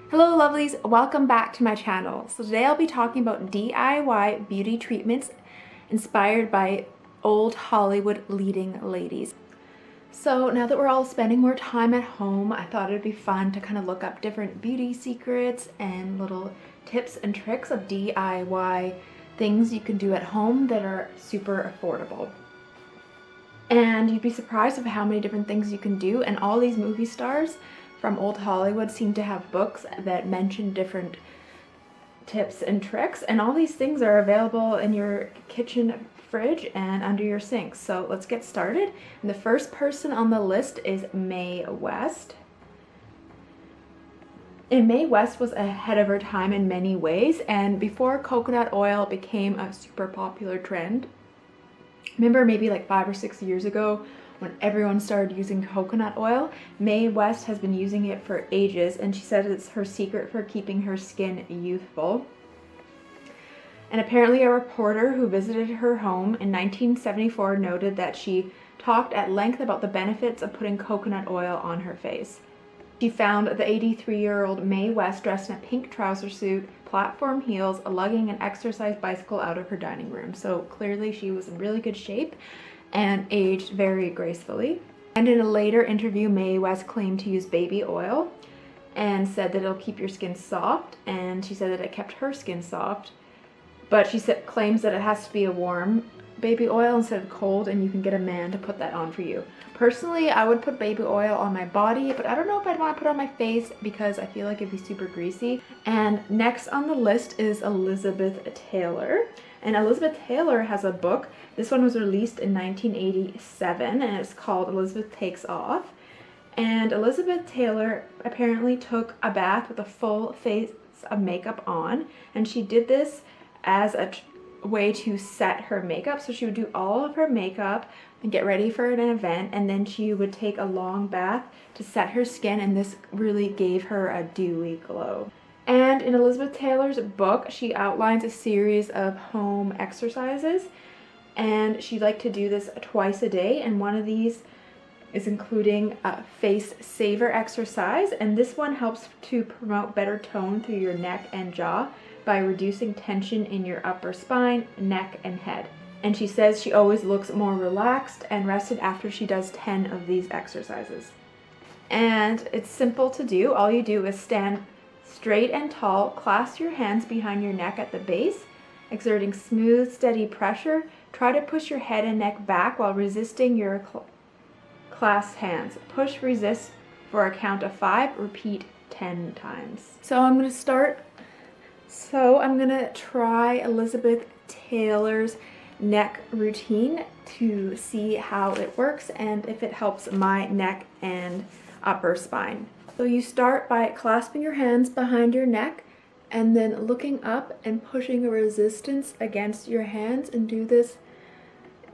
Hello lovelies, welcome back to my channel. So today I'll be talking about DIY beauty treatments inspired by old Hollywood leading ladies. So now that we're all spending more time at home, I thought it'd be fun to kind of look up different beauty secrets and little tips and tricks of DIY things you can do at home that are super affordable. And you'd be surprised of how many different things you can do, and all these movie stars from old Hollywood seem to have books that mention different tips and tricks, and all these things are available in your kitchen fridge and under your sink. So let's get started. And the first person on the list is Mae West. And Mae West was ahead of her time in many ways, and before coconut oil became a super popular trend, remember maybe like 5 or 6 years ago when everyone started using coconut oil, Mae West has been using it for ages, and she said it's her secret for keeping her skin youthful. And apparently a reporter who visited her home in 1974 noted that she talked at length about the benefits of putting coconut oil on her face. She found the 83-year-old Mae West dressed in a pink trouser suit, platform heels, lugging an exercise bicycle out of her dining room. So clearly she was in really good shape and aged very gracefully. And in a later interview, Mae West claimed to use baby oil and said that it'll keep your skin soft, and she said that it kept her skin soft, but she claims that it has to be a warm baby oil instead of cold, and you can get a man to put that on for you. Personally, I would put baby oil on my body, but I don't know if I'd want to put it on my face because I feel like it'd be super greasy. And next on the list is Elizabeth Taylor. And Elizabeth Taylor has a book. This one was released in 1987, and it's called Elizabeth Takes Off. And Elizabeth Taylor apparently took a bath with a full face of makeup on, and she did this as a way to set her makeup. So she would do all of her makeup and get ready for an event, and then she would take a long bath to set her skin, and this really gave her a dewy glow. And in Elizabeth Taylor's book, she outlines a series of home exercises, and she'd like to do this twice a day, and one of these is including a face saver exercise, and this one helps to promote better tone through your neck and jaw by reducing tension in your upper spine, neck, and head. And she says she always looks more relaxed and rested after she does 10 of these exercises. And it's simple to do. All you do is stand straight and tall, clasp your hands behind your neck at the base, exerting smooth, steady pressure. Try to push your head and neck back while resisting your clasped hands. Push, resist for a count of 5. Repeat 10 times. So I'm going to try Elizabeth Taylor's neck routine to see how it works and if it helps my neck and upper spine. So you start by clasping your hands behind your neck and then looking up and pushing a resistance against your hands, and do this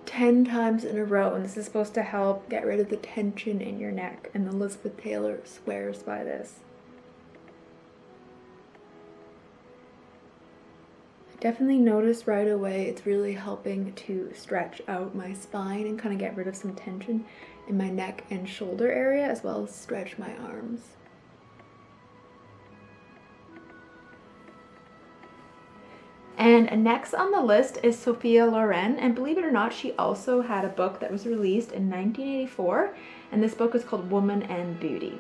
10 times in a row, and this is supposed to help get rid of the tension in your neck, and Elizabeth Taylor swears by this. Definitely notice right away it's really helping to stretch out my spine and kind of get rid of some tension in my neck and shoulder area, as well as stretch my arms. And next on the list is Sophia Loren, and believe it or not, she also had a book that was released in 1984, and this book is called Woman and Beauty.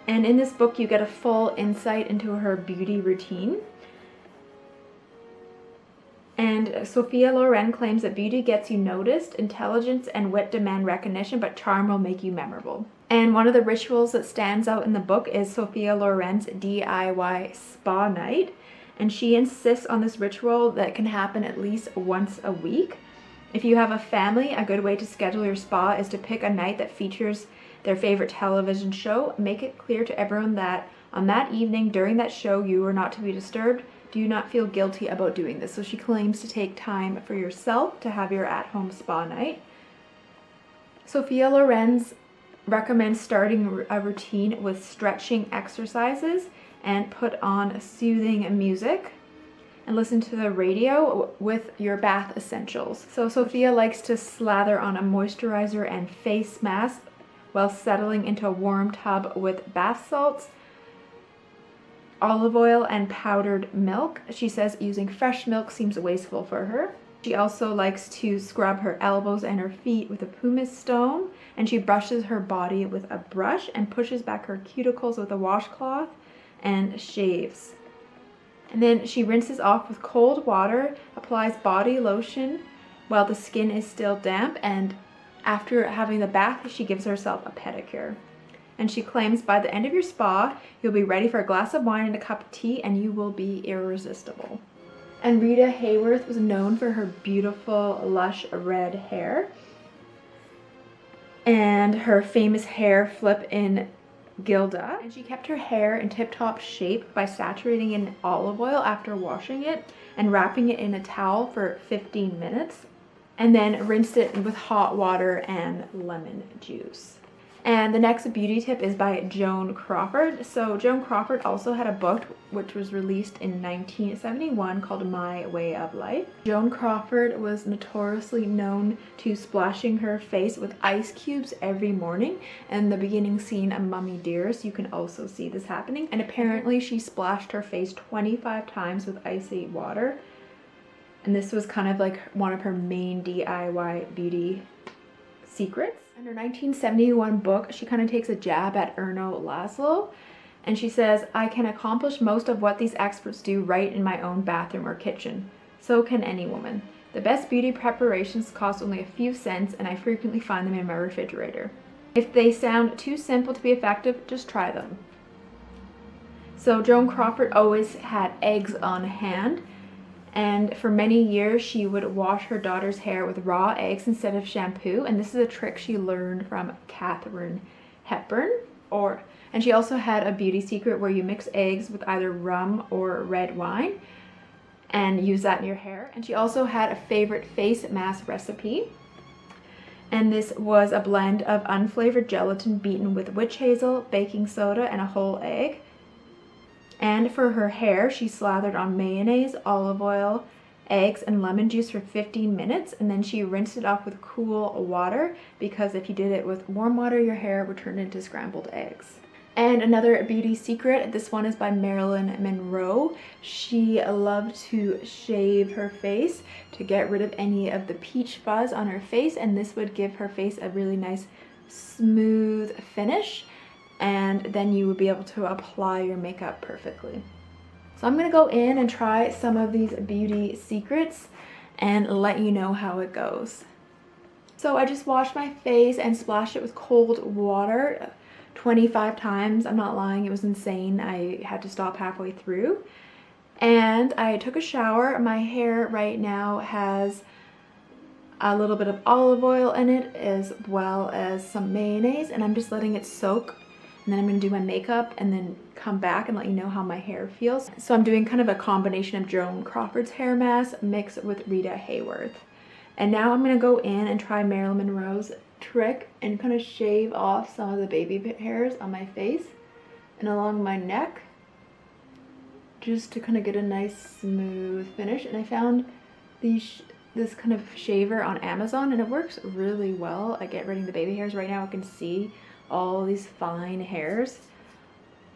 And in this book you get a full insight into her beauty routine. And Sophia Loren claims that beauty gets you noticed, intelligence and wit demand recognition, but charm will make you memorable. And one of the rituals that stands out in the book is Sophia Loren's DIY spa night. And she insists on this ritual that can happen at least once a week. If you have a family, a good way to schedule your spa is to pick a night that features their favorite television show. Make it clear to everyone that on that evening during that show you are not to be disturbed. Do not feel guilty about doing this. So she claims to take time for yourself to have your at-home spa night. Sophia Loren recommends starting a routine with stretching exercises and put on soothing music and listen to the radio with your bath essentials. So Sophia likes to slather on a moisturizer and face mask while settling into a warm tub with bath salts, olive oil, and powdered milk. She says using fresh milk seems wasteful for her. She also likes to scrub her elbows and her feet with a pumice stone, and she brushes her body with a brush and pushes back her cuticles with a washcloth and shaves. And then she rinses off with cold water, applies body lotion while the skin is still damp, and after having the bath, she gives herself a pedicure. And she claims by the end of your spa, you'll be ready for a glass of wine and a cup of tea, and you will be irresistible. And Rita Hayworth was known for her beautiful, lush red hair and her famous hair flip in Gilda. And she kept her hair in tip-top shape by saturating it in olive oil after washing it and wrapping it in a towel for 15 minutes. And then rinsed it with hot water and lemon juice. And the next beauty tip is by Joan Crawford. So Joan Crawford also had a book which was released in 1971 called My Way of Life. Joan Crawford was notoriously known to splashing her face with ice cubes every morning. And the beginning scene of Mummy Dearest, you can also see this happening. And apparently she splashed her face 25 times with icy water. And this was kind of like one of her main DIY beauty secrets. In her 1971 book, she kind of takes a jab at Erno Laszlo, and she says, I can accomplish most of what these experts do right in my own bathroom or kitchen. So can any woman. The best beauty preparations cost only a few cents, and I frequently find them in my refrigerator. If they sound too simple to be effective, just try them. So Joan Crawford always had eggs on hand. And for many years, she would wash her daughter's hair with raw eggs instead of shampoo. And this is a trick she learned from Katharine Hepburn. And she also had a beauty secret where you mix eggs with either rum or red wine and use that in your hair. And she also had a favorite face mask recipe. And this was a blend of unflavored gelatin beaten with witch hazel, baking soda, and a whole egg. And for her hair, she slathered on mayonnaise, olive oil, eggs, and lemon juice for 15 minutes. And then she rinsed it off with cool water, because if you did it with warm water, your hair would turn into scrambled eggs. And another beauty secret, this one is by Marilyn Monroe. She loved to shave her face to get rid of any of the peach fuzz on her face. And this would give her face a really nice smooth finish. And then you would be able to apply your makeup perfectly. So I'm gonna go in and try some of these beauty secrets and let you know how it goes. So I just washed my face and splashed it with cold water 25 times. I'm not lying, it was insane. I had to stop halfway through. And I took a shower. My hair right now has a little bit of olive oil in it, as well as some mayonnaise, and I'm just letting it soak. And then I'm going to do my makeup and then come back and let you know how my hair feels. So I'm doing kind of a combination of Joan Crawford's hair mask mixed with Rita Hayworth. And now I'm going to go in and try Marilyn Monroe's trick and kind of shave off some of the baby hairs on my face and along my neck, just to kind of get a nice smooth finish. And I found this kind of shaver on Amazon, and it works really well at getting rid of the baby hairs. Right now I can see all these fine hairs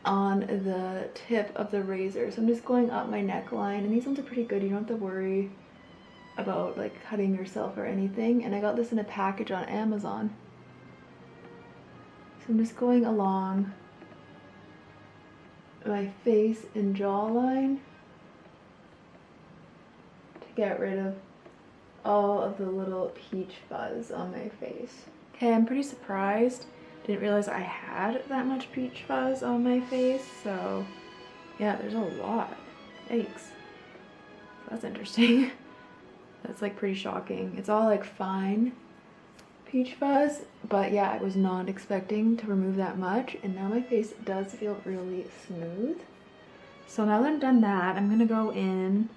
on the tip of the razor. So I'm just going up my neckline, and these ones are pretty good. You don't have to worry about like cutting yourself or anything. And I got this in a package on Amazon. So I'm just going along my face and jawline to get rid of all of the little peach fuzz on my face. Okay, I'm pretty surprised. Didn't realize I had that much peach fuzz on my face, so yeah, there's a lot. Yikes. That's interesting. That's like pretty shocking. It's all like fine peach fuzz, but yeah, I was not expecting to remove that much, and now my face does feel really smooth. So now that I'm done that, I'm gonna go in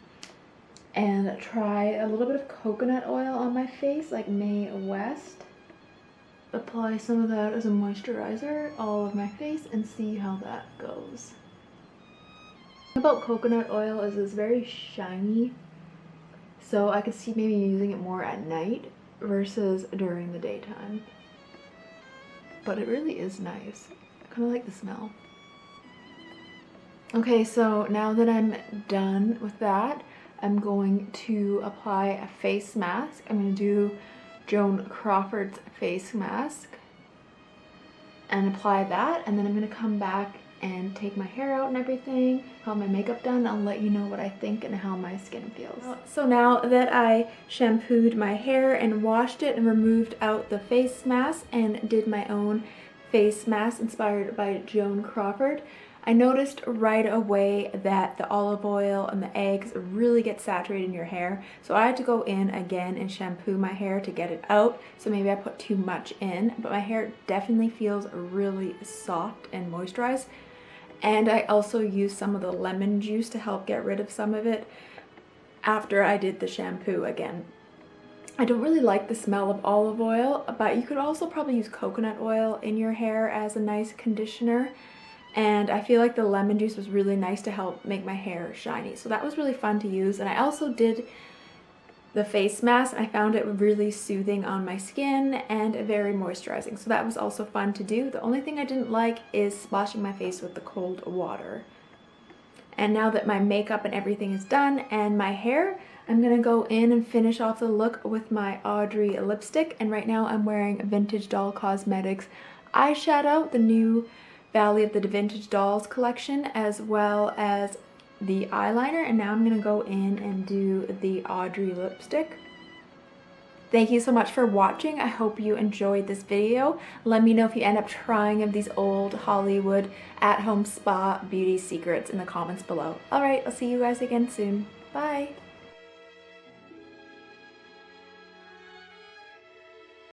and try a little bit of coconut oil on my face, like Mae West. Apply some of that as a moisturizer all of my face and see how that goes. The thing about coconut oil is it's very shiny, so I could see maybe using it more at night versus during the daytime. but it really is nice. I kind of like the smell. Okay, so now that I'm done with that, I'm going to apply a face mask. I'm going to do Joan Crawford's face mask and apply that, and then I'm going to come back and take my hair out and everything, have my makeup done. I'll let you know what I think and how my skin feels. So now that I shampooed my hair and washed it and removed out the face mask and did my own face mask inspired by Joan Crawford, I noticed right away that the olive oil and the eggs really get saturated in your hair. So I had to go in again and shampoo my hair to get it out. So maybe I put too much in, but my hair definitely feels really soft and moisturized. And I also used some of the lemon juice to help get rid of some of it after I did the shampoo again. I don't really like the smell of olive oil, but you could also probably use coconut oil in your hair as a nice conditioner. And I feel like the lemon juice was really nice to help make my hair shiny. So that was really fun to use. And I also did the face mask. I found it really soothing on my skin and very moisturizing. So that was also fun to do. The only thing I didn't like is splashing my face with the cold water. And now that my makeup and everything is done and my hair, I'm gonna go in and finish off the look with my Audrey lipstick. And right now I'm wearing Vintage Doll Cosmetics eyeshadow, the new Valley of the Vintage Dolls collection, as well as the eyeliner. And now I'm gonna go in and do the Audrey lipstick. Thank you so much for watching. I hope you enjoyed this video. Let me know if you end up trying of these old Hollywood at-home spa beauty secrets in the comments below. All right, I'll see you guys again soon. Bye.